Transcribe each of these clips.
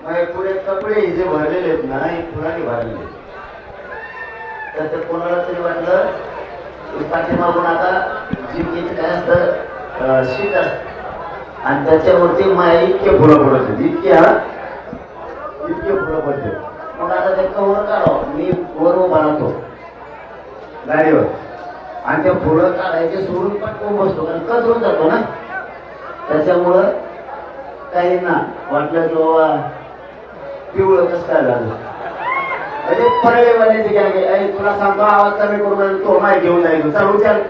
मग पुढे कपडे जे भरलेले आहेत ना हे फुलाने भरलेले तर ते कोणाला तरी वाटलं पाठीमागून आता जिमकीचे काय असतं शीट असत आणि त्याच्यावरती माया इतके फुलं पडत होते इतके फुलं पडते मग आता ते कवर काढावं मी वर उभा राहतो गाडीवर आणि त्या फुलं काढायचे सोडून पटकन बसतो कारण कचरून जातो ना त्याच्यामुळं काही ना वाटलं की पिवळं कसं काय झालं अरे परळे वाल्याची काय अरे तुला सांगतो आवाज कमी करून तो माय घेऊन जाईल चल उचल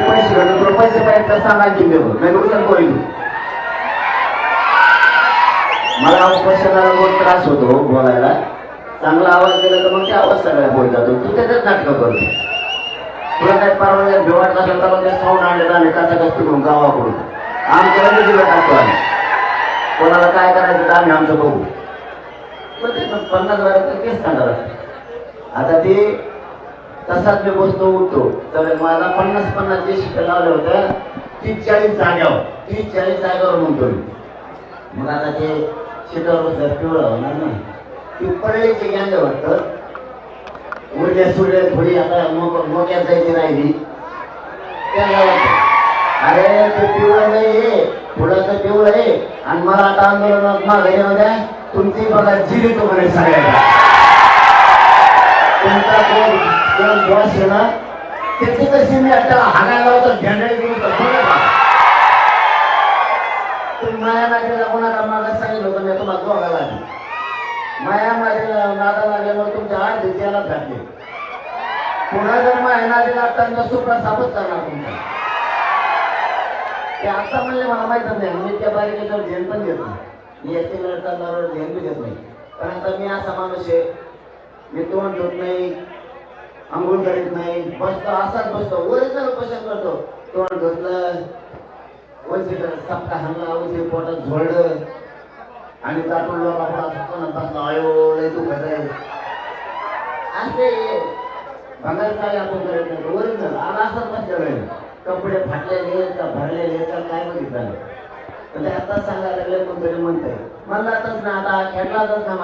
पैसे भेटतो पैसे पाहिजे तर सांगा घेऊन देतो नाही उचल बोलू मला पैशाला बहुत त्रास होतो बोलायला चांगला आवाज दिला तर मग ते आवाज सगळ्या बोल जातो तू त्याच्यात नाटकं करतो तुला काही परवानगी भेवाट असेल तर मग ते साऊंड आणले आणि त्याचा कष्ट करून गावाकडून आमच्याकडे दिवस टाकतो आम्ही कोणाला काय करायचं तर आम्ही आमचं बघू पण ते 50,000 तेच सांगणार आता ते तसाच मी बसतो उठतो तर मला 50 जे शिट्ट्या लावल्या होत्या 30-40 जाग्यावर म्हणतो मी मग आता ते शिटावर बसल्या पिवळा होणार ना ती पडलीची गॅंग वाटतं उरल्या सुरल्या थोडी आता मोक्यात जायची राहिली त्याला वाटतं अरे ते पिवळं नाही फुलाचं पिवळं आहे आणि मला आता आंदोलनात मागे तुमची बघा जिरी तो म्हणे सगळ्यांना तुमचा कोण बॉस आहे ना त्याची कशी मी आता हागायला होतं झेंडे माया नागेला कोणाला मागास सांगितलं होतं मी तुम्हाला दोघाला माया माझ्या नादा लागल्यामुळे तुमच्या 8 दिवसाला घातले पुन्हा जर माया नादी लागताना सुप्रा साबत करणार तुमचा ते आता म्हणले मला माहितच नाही मी त्या बारीकेच्यावर ध्यान पण घेत नाही मी याची लढ चालल्यावर ध्यान बी घेत नाही पण आता मी असा माणूस आहे मी तोंड धुत नाही आंघोळ करीत नाही बसतो असाच बसतो ओरिजिनल क्वेश्चन करतो तोंड धुतलं वरची सपका हाणला वरची पोटात झोडलं आणि ताटून लोकांना आयो लय दुखत आहे असे बघायला काय आपण करत नाही ओरिजिनल आला असंच बसलेलं आहे कपडे फाटलेले का भरलेले का काय बघितलं म्हणजे आताच सांगायला लागले कोणतरी म्हणतंय म्हणलातच ना आता खेळलातच ना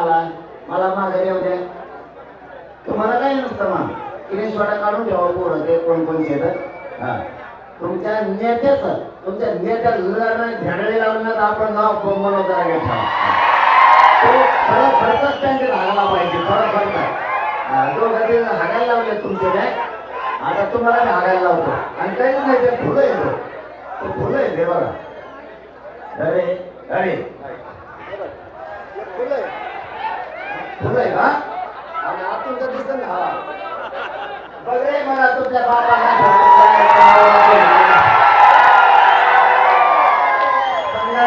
मला माघारी येऊ द्या तुम्हाला काही नसतं मग किने छोटा काढून ठेवा पोरं ते कोणकोणचे येतात हा तुमच्या नेत्या झेंडे लावण्यात आपण गाव बनवता घेतला तो खरंच त्यांचे हागायला पाहिजे खरं तो कधी हागायला लावले तुमचे काय आता तुम्हाला मी हागायला लावतो आणि काहीच नाही ते फुलं येतो तो फुलं येते बघा अरे अरे फुलं आहे का आणि आतून तर दिसत ना बघ रे मला तुमच्या बापाला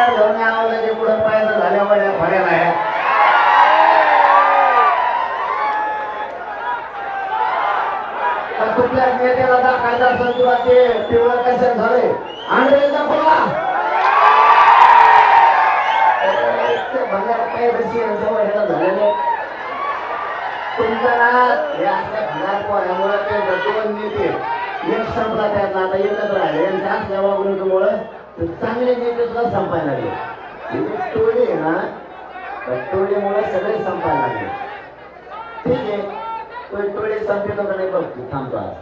घेऊन आवडलं ते पुढं पाहिजे झाल्या पाहिजे फड्या नाही कुठल्या नेत्याला दाखवायचा असेल किंवा ते पिवळं कशात झाले आणि दाखवा भंगार काही झालेले तुमचा ना हे असल्या भंगार पोह्यामुळे ते दोन नेते एक संपला त्यात आता एकच राहिले यांच्या असल्या वागणुकीमुळं चांगले नेते सुद्धा संपायला लागले टोळी आहे ना टोळीमुळे सगळे संपायला लागले ठीक आहे टोळी संपतो का नाही बघतो थांबतो आज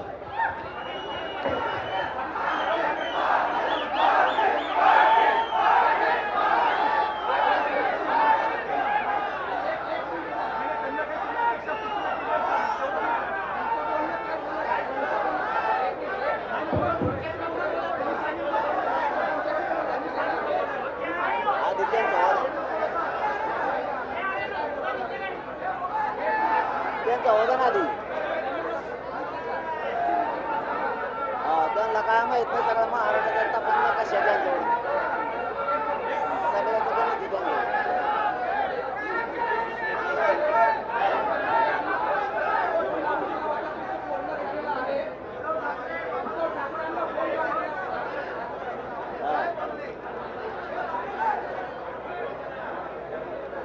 त्यांना काय माहित नाही सगळा महाराष्ट्राचा तपासला कशा त्यांच्यावर सगळ्याचं गणित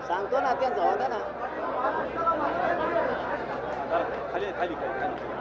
सांगतो ना त्यांचा होता ना खाली खाली खाली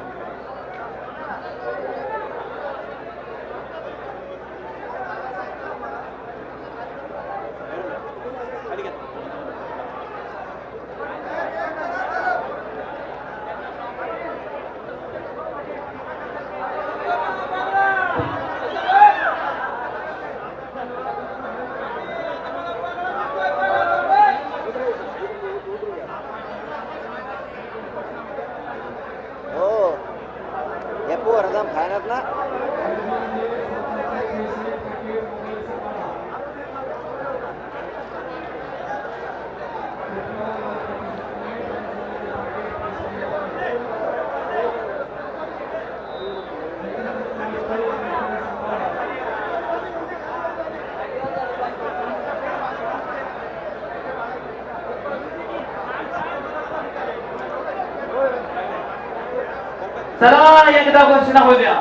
चला एकदा घोषणा होऊ द्या.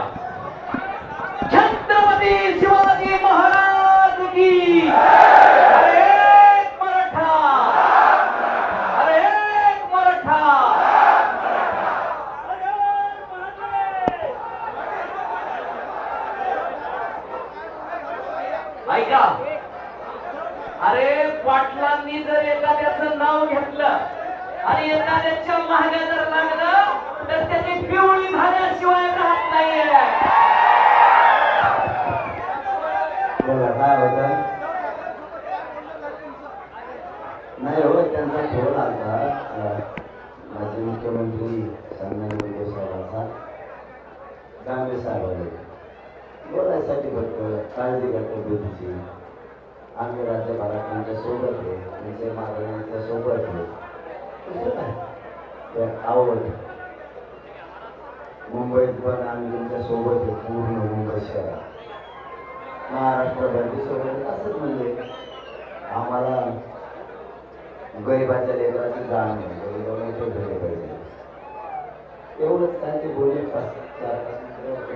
छत्रपती शिवाजी महाराज की. अरे एक मराठा, अरे एक मराठा. ऐका, अरे पाटलांनी जर एखाद्याचं नाव घेतलं आणि एखाद्याच्या मागे जर लागलं तर त्याची पिवळी भाण्याशिवाय राहत नाहीये. बोला काय होतं. नाही हो, त्यांचा फोन आलता माजी मुख्यमंत्री सन्माननीय उद्धव साहेबांचा, गांधी साहेबांनी बोलायसाठी फक्त काळजी घ्या तब्येतीची. आम्ही राज्यभरात त्यांच्या सोबत आहे, त्यांच्या मागण्यांच्या सोबत आहे. आवड मुंबईत पण आम्ही तुमच्या सोबत आहे, पूर्ण मुंबई शहरात महाराष्ट्रभरती सोबत. असंच म्हणजे आम्हाला गरिबाच्या लेकराची जाण आहे, गरिबांचे घडले पाहिजे एवढंच. त्यांचे बोलले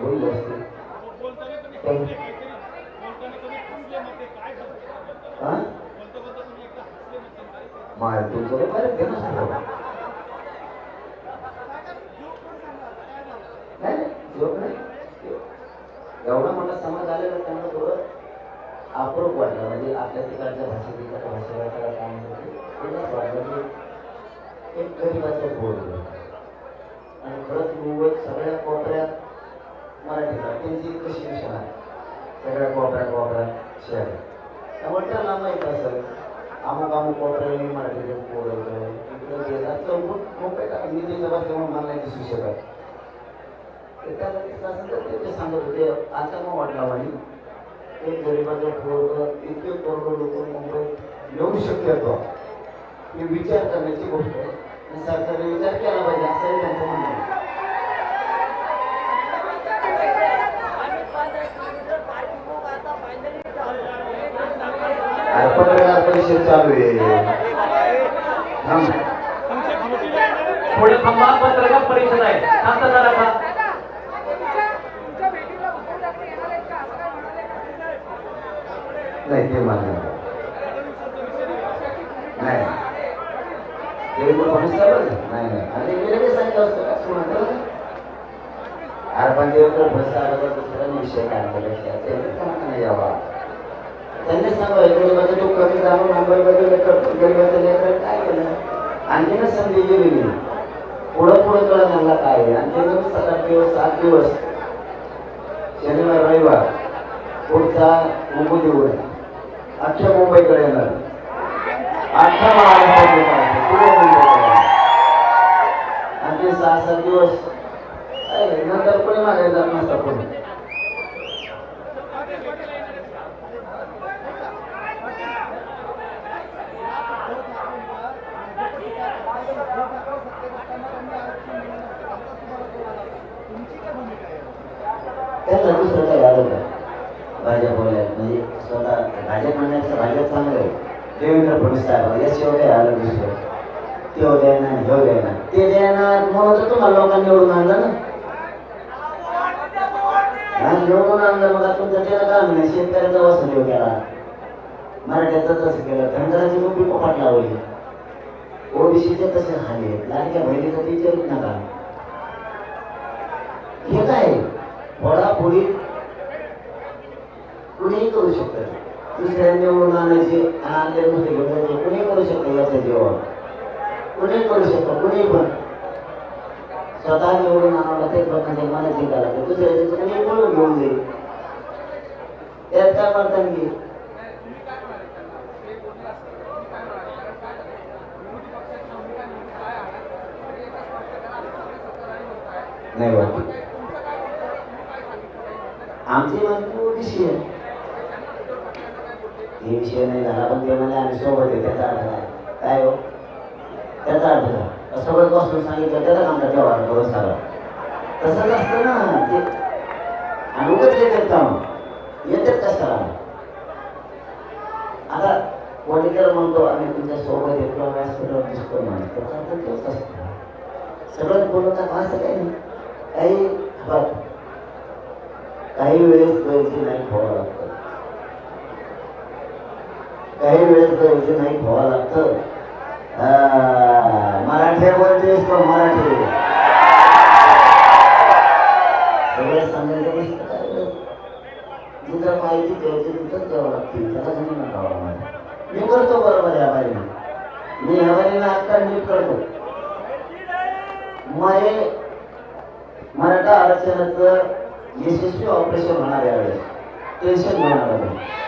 बोलले असते तुमचं बरं घे ना. नाही जोक नाही, एवढा मोठा समाज आलेला त्यांना थोडं अप्रूप वाटलं. म्हणजे आपल्या तिकडच्या भाषेत इकडच्या भाषेला त्याला काम करते वाटलं की एक गरीबाचं बोल. आणि खरंच मुंबईत सगळ्या कोपऱ्यात मराठी त्यांची कशी शिक्षण आहे, सगळ्या कोपऱ्यात शहर. त्यामुळे त्यांना माहीत असेल अमुक अमुक कोपऱ्याने मराठी बोलायचं. इकडं गेला चौकून मुंबईत हिंदीच्या भाषेमुळे मला नाही दिसू शकत. त्याला ते सांगत होते. आता मग वाटला वाणी एक गरिबाचं पोरग इतके करोडो लोक मुंबईत येऊ शकतो ही विचार करण्याची गोष्ट आहे. आणि सरकारने विचार केला पाहिजे असंही त्यांचं म्हणणं आहे. पत्रकार परिषद चालू आहे. पुढे थांबा, पत्रकार परिषद आहे. शांत झाला का? नाही ते मान्य नाही. नाही नाही आणि मी लगेच सांगितलं असतं असं म्हणतो. अरे पण देवेंद्र फडणवीस आला दुसरा विषय काय यावा. त्यांनी सांगा गरिबाचा तो कमी जाणून मुंबईमध्ये गरिबाचं लेकर काय केलं. आणखीनच संधी गेलेली पुढं कळत त्यांना काय आहे. आणखी 7 दिवस शनिवार रविवार पुढचा मुंबई देऊळ अख्ख्या मुंबईकडे येणार. अख्ख्या महाराष्ट्रात आणखी 6-7 दिवस नंतर कोणी मागायला जात नसता. कोणी त्याला दुसरं काही आलं का भाजप बोलायला. म्हणजे स्वतः भाजप म्हणण्याचं भाजप चांगलं आहे. देवेंद्र फडणवीस साहेब याशिवाय काही आलं दुसरं. ते द्यायना हे द्यायना ते द्यायना म्हणून तर तुम्हाला लोकांनी निवडून आणलं ना. निवडून आणलं मग तुमचं त्याला काम नाही. शेतकऱ्याचा वसूल केला, मराठ्याचं तसं केलं, धनगराची नोकरी पोपाट लावली, ओबीसीचे तसे झाले, लाडक्या बहिणीचं विचारूच नका. हे काय फोडाफोडी कुणीही करू शकतं. दुसऱ्या निवडून आणायचे आणि कुणी करू शकतो. याच्या जीवावर कुणी करू शकतो. कुणी पण स्वतः निवडून आणावं ते लोकांच्या मनात जिंकायला लागतं. दुसऱ्याचे कुणी म्हणून घेऊन जाईल. त्यात काय म्हणतात नाही वाटत. आमची मागणी ओबीसी आहे. हे विषय नाही झाला पण ते म्हणजे आम्ही सोबत आहे. त्याचा अर्थ काय हो, त्याचा अर्थ काय सोबत बसून सांगितलं त्याचा काम का तेव्हा बरोबर झाला. तसंच असतं ना ते. आणि उगाच येतात का मग येतात कशाला. आता वडीकर म्हणतो आम्ही तुमच्या सोबत येतो व्यासपीठावर दिसतो म्हणून त्याचा अर्थ तेच असतो. सगळं बोलत असं काही नाही. काही बघ, काही वेळेस पैसे नाही खावं लागतं, काही वेळेस पैसे नाही खावं लागतं. मराठी बोलतेस तो मराठी सगळं सांगायचं नसतं. जिथं माहिती द्यायची तिथंच द्यावं लागते, त्याला जमीन नका. मी करतो बरोबर या बारीने, मी ह्या बारीने आजकाल नीट करतो. मराठा आरक्षणाचं यशस्वी ऑपरेशन होणार यावेळेस, टेन्शन घेणार आहे.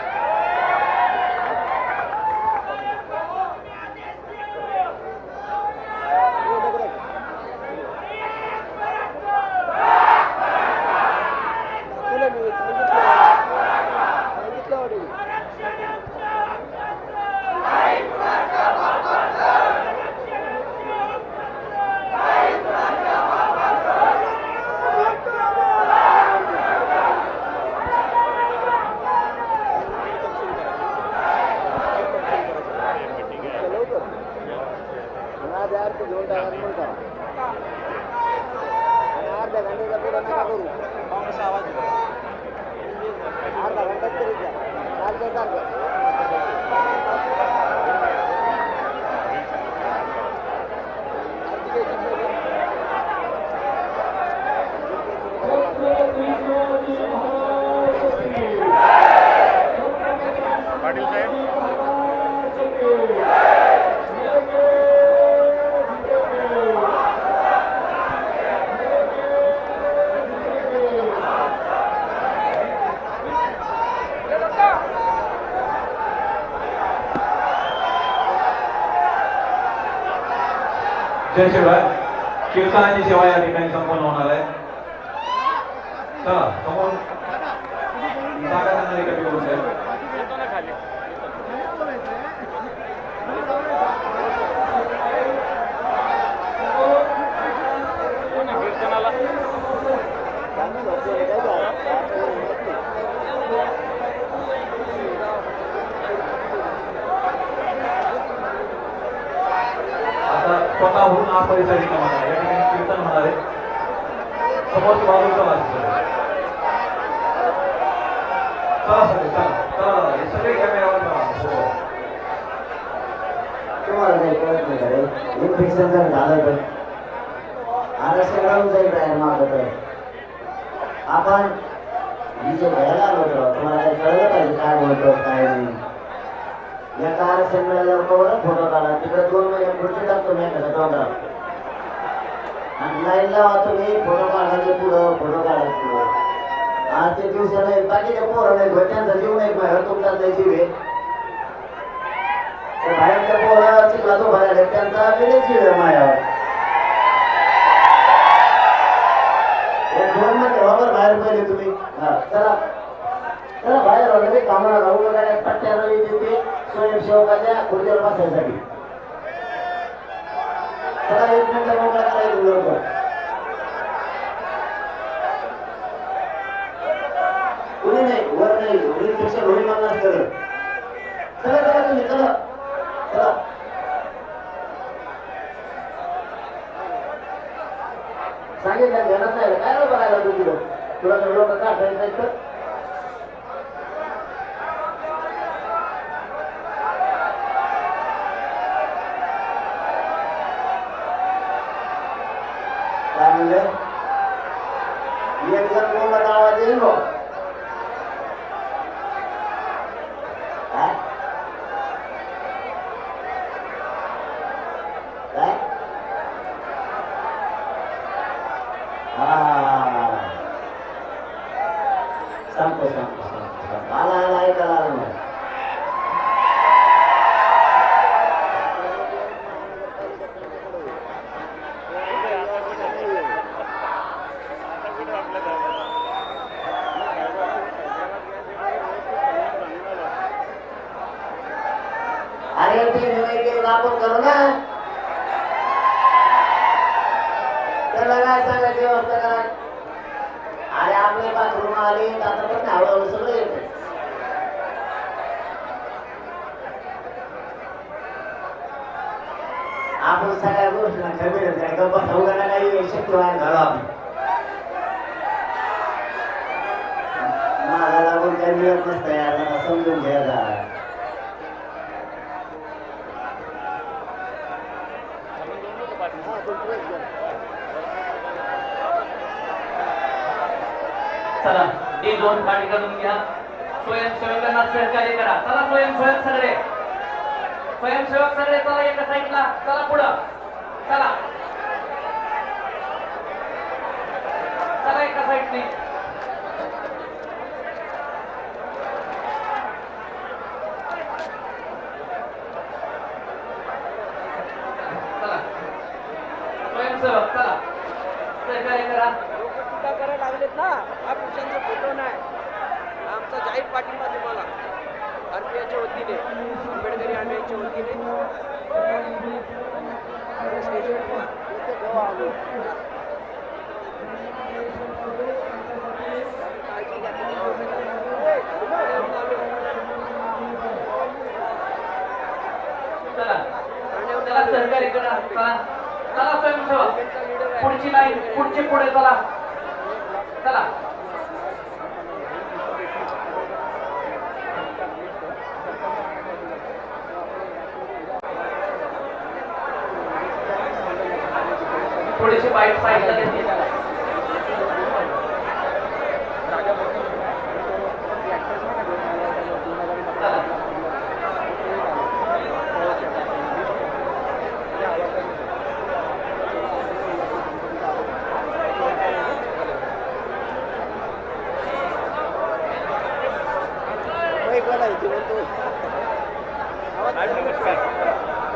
जय शिवराय. कीर्तनाची सेवा या ठिकाणी संपन्न होणार आहे. चला समोर जागा त्यांना रिकामी करून द्या. स्वतःहून हा परिसर रिकामा आहे. या ठिकाणी कीर्तन होणार आहे. समोरची बाजूचा वाजतो. चला सगळे चला चला, हे सगळे कॅमेरावर चला. तुम्हाला काही कळत नाही का रे? इन्फेक्शन जर झालं तर आरक्षण राहून जाईल बाहेर मागं तर. आपण जिथे घ्यायला आलो होतो, तुम्हाला काही कळलं पाहिजे काय बोलतो काय नाही. एका आरक्षण मिळाल्यावर फोटो काढा, तिकडे 2 महिने खुर्ची टाकतो मी एखाद्या तोंडात आणि लाईनला वाहतो मी. फोटो काढायचे पुढं, फोटो काढायचे पुढं. आज ते दिवसाला एक बाकीच्या पोरं नाही, त्यांचा जीव नाही बाहेर, तुमचा नाही जीव आहे. बाहेरच्या पोरं चिखला तो बाहेर त्यांचा वेगळेच जीव आहे माझ्यावर. 2 मिनिटं बरोबर बाहेर पहिले तुम्ही. चला चला बाहेर वगैरे कामाला राहू वगैरे पट्ट्याला येते स्वयंसेवकाच्या खुर्चीवर बसायसाठी. चला 1 मिनिट मोकळा करायचं लवकर. कुणी नाही, वर नाही, होईल होईल म्हणणार करत. चला चला तुम्ही चला चला. सांगितलं घेणार नाही काय बघायला तुझी तुला लोक का ठरायचं. काय म्हणलं एक जण कोणाला आवाज येईल मग काय काय सांगतो सांगतो सांगतो आला आला ऐकायला आला नाही. अरे ते निर्णय केला आपण करू ना, त्याला काय सांगायची व्यवस्था करा. अरे आपले बाथरूम आले आता पण हळूहळू सगळं येतं. आपण सगळ्या गोष्टीला खबर काय गप्पा खाऊ काही शक्य व्हायला घालू आपण. काही मिळत नसतं यार, मला समजून घ्यायला. चला हे दोन गाडी करून घ्या. स्वयंसेवकांना सहकार्य करा. चला स्वयंसेवक सगळे, स्वयंसेवक सगळे चला एका साईडला. चला पुढं चला, चला एका साईडने. चला स्वयंसेवक चला सहकार्य करा. टीका करायला लागलेत ना, हा पक्षांचा फोटो नाही, आमचा जाहीर पाठिंबा तुम्हाला आरपीआयच्या वतीने, आंबेडकरी अनुयायांच्या वतीने. चला चला सहकार्य करा. चला चला स्वयंसेवक पुढची लाईन, पुढचे पुढे चला. चला थोडीशी बाईट साईडला घेतली. चला नमस्कार.